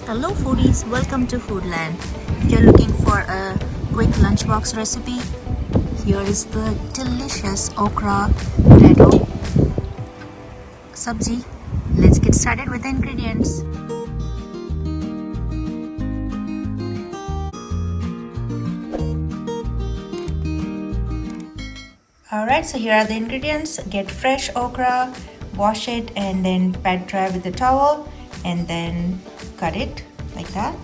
Hello foodies, welcome to Foodland. If you're looking for a quick lunchbox recipe, here is the delicious Okra-Potato Subzi. Let's get started with the ingredients. Alright, so here are the ingredients. Get fresh okra, wash it and then pat dry with a towel and then cut it like that.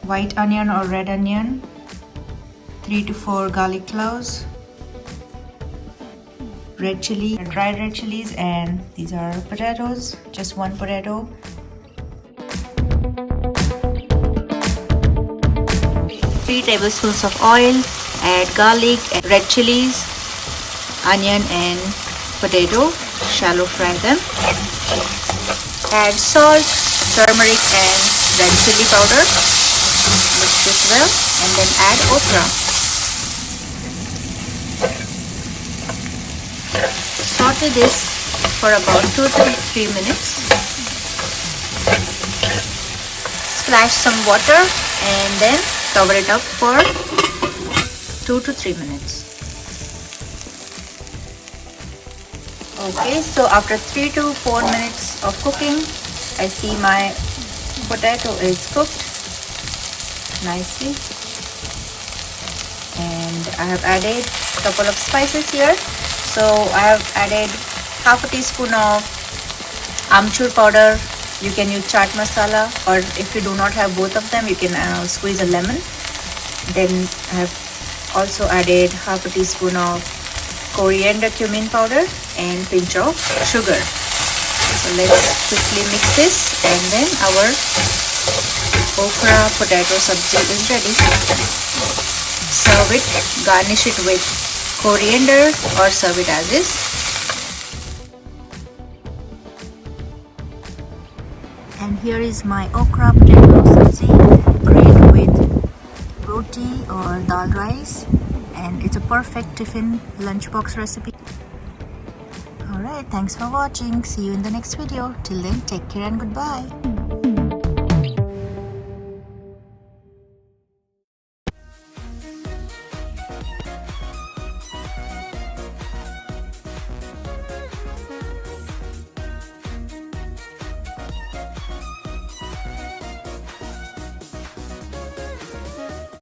White onion or red onion, 3 to 4 garlic cloves, red chili, dried red chilies, and these are potatoes, just one potato. Three tablespoons of oil, add garlic, red chilies, onion and potato, shallow fry them. Add salt, turmeric and red chili powder. Mix this well and then add okra. Saute this for about 2 to 3 minutes. Splash some water and then cover it up for 2 to 3 minutes. Okay, so after 3 to 4 minutes of cooking, I see my potato is cooked nicely, and I have added a couple of spices here. So I have added half a teaspoon of amchur powder. You can use chaat masala, or if you do not have both of them, you can squeeze a lemon. Then I have also added half a teaspoon of coriander, cumin powder and pinch of sugar. So let's quickly mix this and then our okra potato sabzi is ready. Serve it, garnish it with coriander or serve it as is. And here is my okra potato sabzi, great with roti or dal rice, and it's a perfect tiffin lunchbox recipe. Alright, thanks for watching. See you in the next video. Till then, take care and goodbye.